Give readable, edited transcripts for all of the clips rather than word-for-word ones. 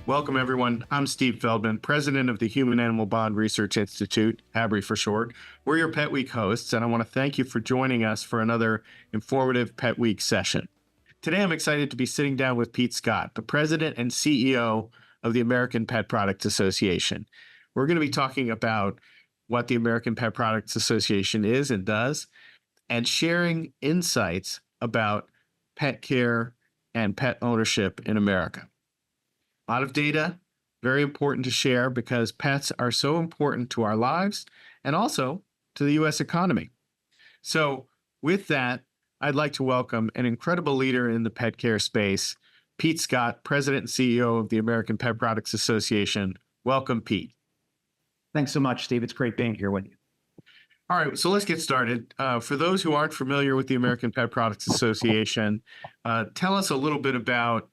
Welcome, everyone. I'm Steve Feldman, president of the Human Animal Bond Research Institute, HABRI for short. We're your Pet Week hosts, and I want to thank you for joining us for another informative Pet Week session. Today, I'm excited to be sitting down with Pete Scott, the president and CEO of the American Pet Products Association. We're going to be talking about what the American Pet Products Association is and does, and sharing insights about pet care and pet ownership in America. A lot of data, very important to share because pets are so important to our lives and also to the U.S. economy. So with that, I'd like to welcome an incredible leader in the pet care space, Pete Scott, president and CEO of the American Pet Products Association. Welcome, Pete. Thanks so much, Steve. It's great being here with you. All right, so let's get started. For those who aren't familiar with the American Pet Products Association, tell us a little bit about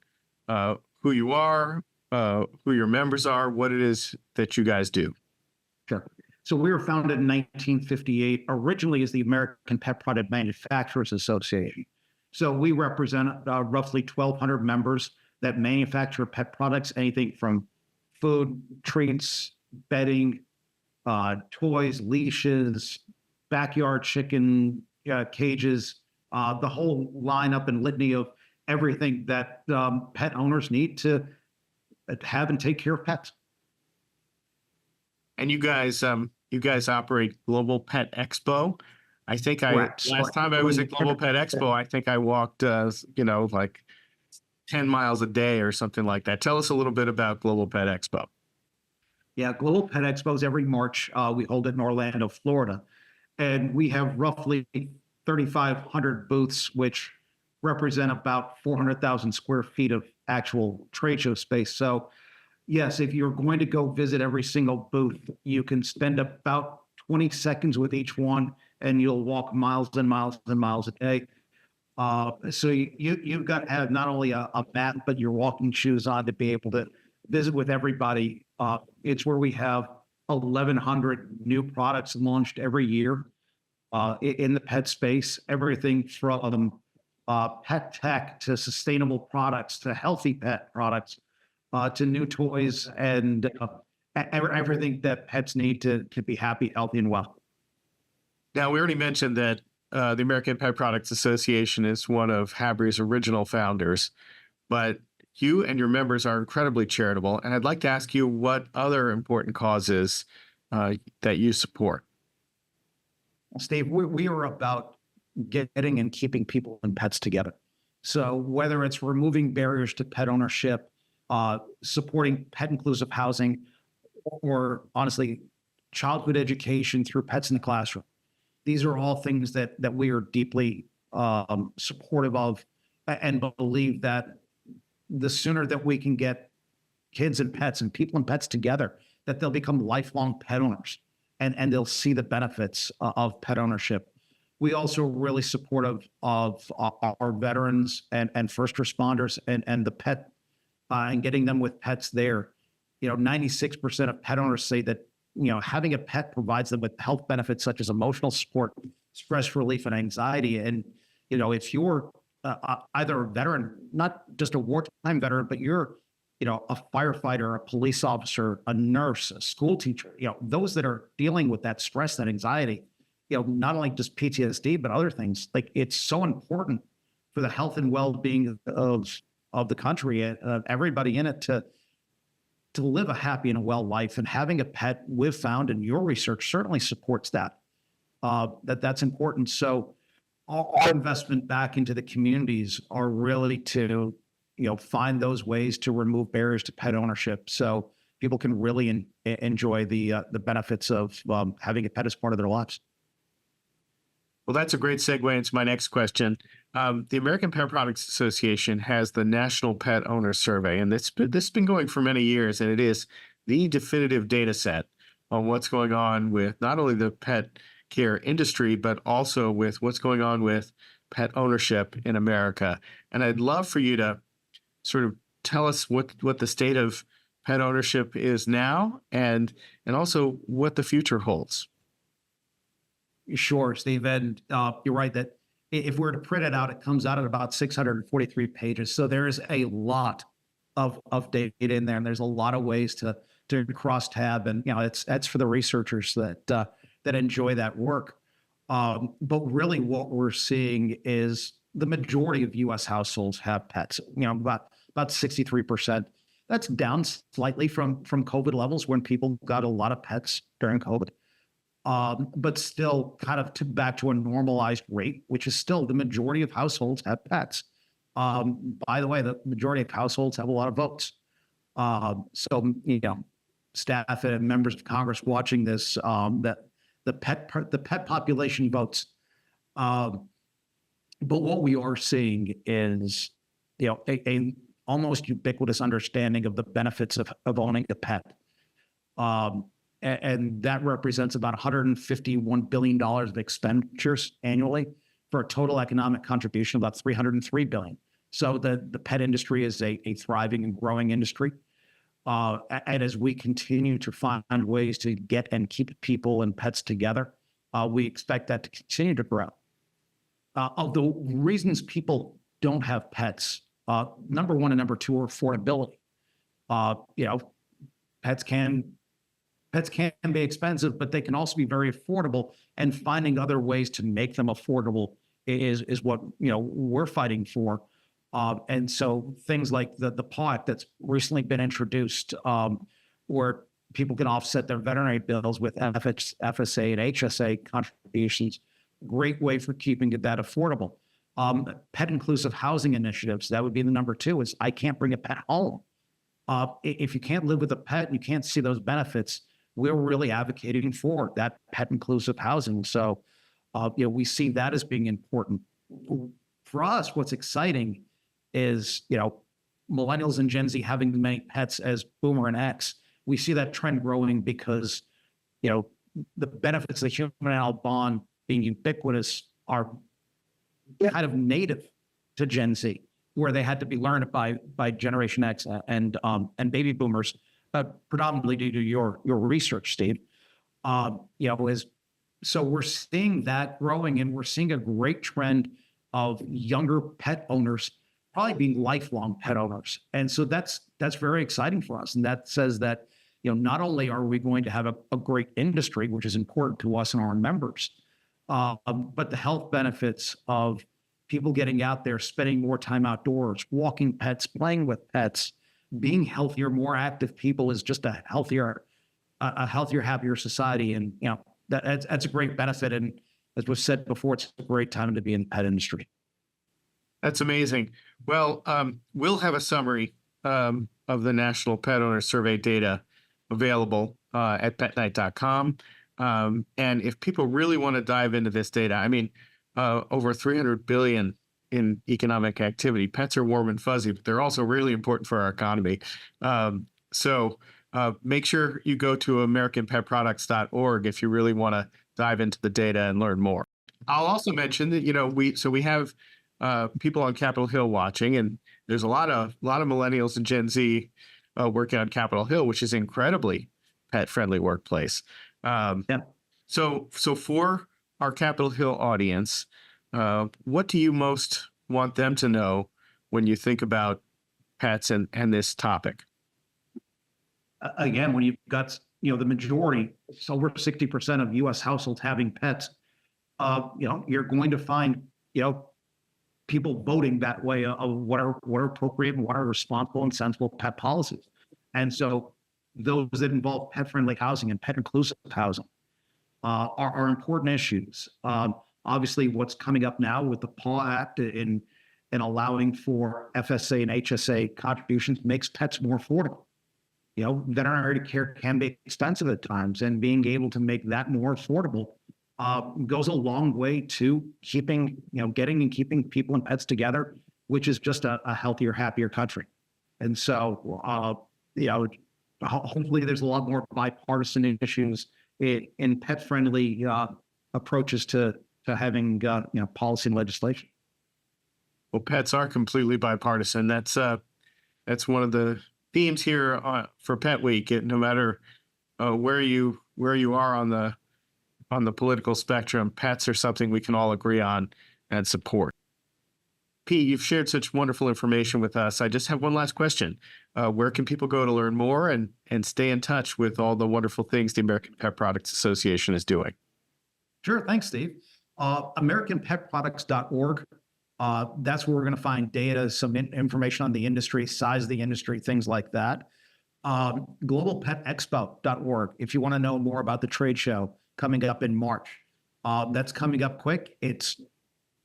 who you are, who your members are, what it is that you guys do. Sure. So we were founded in 1958, originally as the American Pet Product Manufacturers Association. So we represent roughly 1,200 members that manufacture pet products, anything from food, treats, bedding, toys, leashes, backyard chicken cages, the whole lineup and litany of everything that pet owners need to have and take care of pets. And you guys operate Global Pet Expo. I think Correct. last time I was at Global Pet Expo, I think I walked, like 10 miles a day or something like that. Tell us a little bit about Global Pet Expo. Yeah, Global Pet Expo is every March. We hold it in Orlando, Florida. And we have roughly 3,500 booths, which represent about 400,000 square feet of actual trade show space. So yes, if you're going to go visit every single booth, you can spend about 20 seconds with each one and you'll walk miles and miles and miles a day. So you've got to have not only a mat, but your walking shoes on to be able to visit with everybody. It's where we have 1,100 new products launched every year in the pet space, everything from pet tech to sustainable products to healthy pet products to new toys and everything that pets need to be happy, healthy, and well. Now, we already mentioned that the American Pet Products Association is one of HABRI's original founders, but you and your members are incredibly charitable, and I'd like to ask you what other important causes that you support. Steve, we are about getting and keeping people and pets together. So whether it's removing barriers to pet ownership, supporting pet inclusive housing, or honestly, childhood education through pets in the classroom, these are all things that we are deeply supportive of and believe that the sooner that we can get kids and pets and people and pets together, that they'll become lifelong pet owners and they'll see the benefits of pet ownership. We also are really supportive of our veterans and first responders and the pet and getting them with pets there. 96% of pet owners say that, having a pet provides them with health benefits such as emotional support, stress relief, and anxiety. And, if you're either a veteran, not just a wartime veteran, but you're, a firefighter, a police officer, a nurse, a school teacher, those that are dealing with that stress, that anxiety, not only just PTSD, but other things, like it's so important for the health and well-being of the country and everybody in it to live a happy and a well life. And having a pet, we've found, and your research certainly supports that, that's important. So our investment back into the communities are really to, find those ways to remove barriers to pet ownership so people can really enjoy the benefits of having a pet as part of their lives. Well, that's a great segue into my next question. The American Pet Products Association has the National Pet Owner Survey, and this has been going for many years, and it is the definitive data set on what's going on with not only the pet care industry, but also with what's going on with pet ownership in America. And I'd love for you to sort of tell us what the state of pet ownership is now and also what the future holds. Sure, Steve. And you're right that if we were to print it out, it comes out at about 643 pages. So there is a lot of data in there, and there's a lot of ways to cross tab, and it's for the researchers that enjoy that work. But really, what we're seeing is the majority of U.S. households have pets. About 63%. That's down slightly from COVID levels when people got a lot of pets during COVID. But still kind of back to a normalized rate, which is still the majority of households have pets. By the way, the majority of households have a lot of votes. So, staff and members of Congress watching this, that the pet population votes. But what we are seeing is, a almost ubiquitous understanding of the benefits of owning a pet. And that represents about $151 billion of expenditures annually for a total economic contribution of about $303 billion. So the pet industry is a thriving and growing industry. And as we continue to find ways to get and keep people and pets together, we expect that to continue to grow. Of the reasons people don't have pets, number one and number two are affordability. Pets can be expensive, but they can also be very affordable. And finding other ways to make them affordable is what we're fighting for. And so things like the APPA Act that's recently been introduced, where people can offset their veterinary bills with FSA and HSA contributions, great way for keeping that affordable. Pet inclusive housing initiatives, that would be the number two, is I can't bring a pet home. If you can't live with a pet, you can't see those benefits. We're really advocating for that pet inclusive housing. So, we see that as being important. For us, what's exciting is, millennials and Gen Z having as many pets as Boomer and X. We see that trend growing because, the benefits of the human-animal bond being ubiquitous are kind of native to Gen Z, where they had to be learned by Generation X and baby boomers, but predominantly due to your research, Steve. So we're seeing that growing, and we're seeing a great trend of younger pet owners probably being lifelong pet owners. And so that's very exciting for us. And that says that, not only are we going to have a great industry, which is important to us and our members, but the health benefits of people getting out there, spending more time outdoors, walking pets, playing with pets, being healthier, more active people is just a healthier, happier society. And, that's a great benefit. And as was said before, it's a great time to be in the pet industry. That's amazing. Well, we'll have a summary of the National Pet Owner Survey data available at petnight.com. And if people really want to dive into this data, over 300 billion in economic activity. Pets are warm and fuzzy, but they're also really important for our economy. So make sure you go to AmericanPetProducts.org if you really want to dive into the data and learn more. I'll also mention that we have people on Capitol Hill watching, and there's a lot of millennials and Gen Z working on Capitol Hill, which is an incredibly pet-friendly workplace. So for our Capitol Hill audience, what do you most want them to know when you think about pets and this topic? Again, when you've got the majority, so over 60% of U.S. households having pets, you're going to find people voting that way of what are appropriate and what are responsible and sensible pet policies. And so those that involve pet-friendly housing and pet-inclusive housing are important issues. Obviously, what's coming up now with the APPA Act in allowing for FSA and HSA contributions makes pets more affordable. Veterinary care can be expensive at times, and being able to make that more affordable goes a long way to keeping, getting and keeping people and pets together, which is just a healthier, happier country. And so, hopefully there's a lot more bipartisan issues in pet-friendly approaches to having, policy and legislation. Well, pets are completely bipartisan. That's one of the themes here for Pet Week. No matter where you are on the political spectrum, pets are something we can all agree on and support. Pete, you've shared such wonderful information with us. I just have one last question. Where can people go to learn more and stay in touch with all the wonderful things the American Pet Products Association is doing? Sure. Thanks, Steve. AmericanPetProducts.org. That's where we're going to find data, some information on the industry, size of the industry, things like that. GlobalPetExpo.org. If you want to know more about the trade show coming up in March, that's coming up quick. It's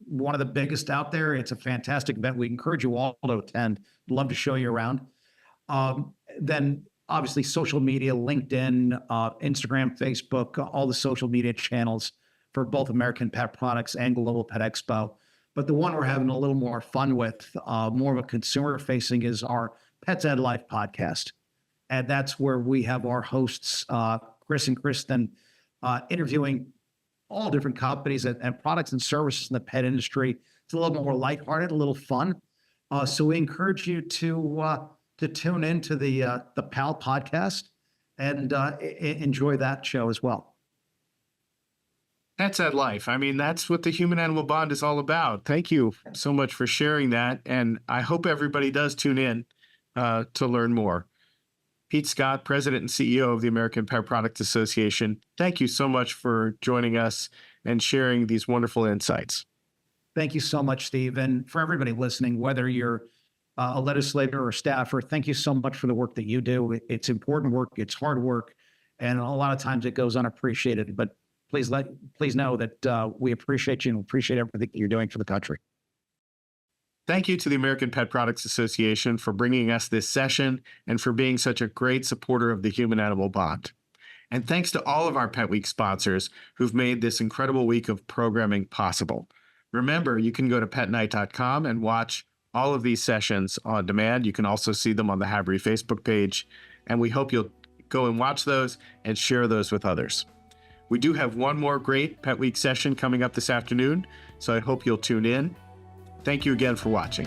one of the biggest out there. It's a fantastic event. We encourage you all to attend. Love to show you around. Then obviously social media, LinkedIn, Instagram, Facebook, all the social media channels for both American Pet Products and Global Pet Expo. But the one we're having a little more fun with, more of a consumer facing, is our Pets Ed Life podcast. And that's where we have our hosts, Chris and Kristen, interviewing all different companies and products and services in the pet industry. It's a little more lighthearted, a little fun. So we encourage you to tune into the PAL podcast and enjoy that show as well. Pets Ed Life. I mean, that's what the human animal bond is all about. Thank you so much for sharing that. And I hope everybody does tune in to learn more. Pete Scott, President and CEO of the American Pet Products Association, thank you so much for joining us and sharing these wonderful insights. Thank you so much, Steve. And for everybody listening, whether you're a legislator or staffer, thank you so much for the work that you do. It's important work. It's hard work. And a lot of times it goes unappreciated. But please know that we appreciate you and appreciate everything that you're doing for the country. Thank you to the American Pet Products Association for bringing us this session and for being such a great supporter of the human-animal bond. And thanks to all of our Pet Week sponsors who've made this incredible week of programming possible. Remember, you can go to petnight.com and watch all of these sessions on demand. You can also see them on the Havry Facebook page, and we hope you'll go and watch those and share those with others. We do have one more great Pet Week session coming up this afternoon, so I hope you'll tune in. Thank you again for watching.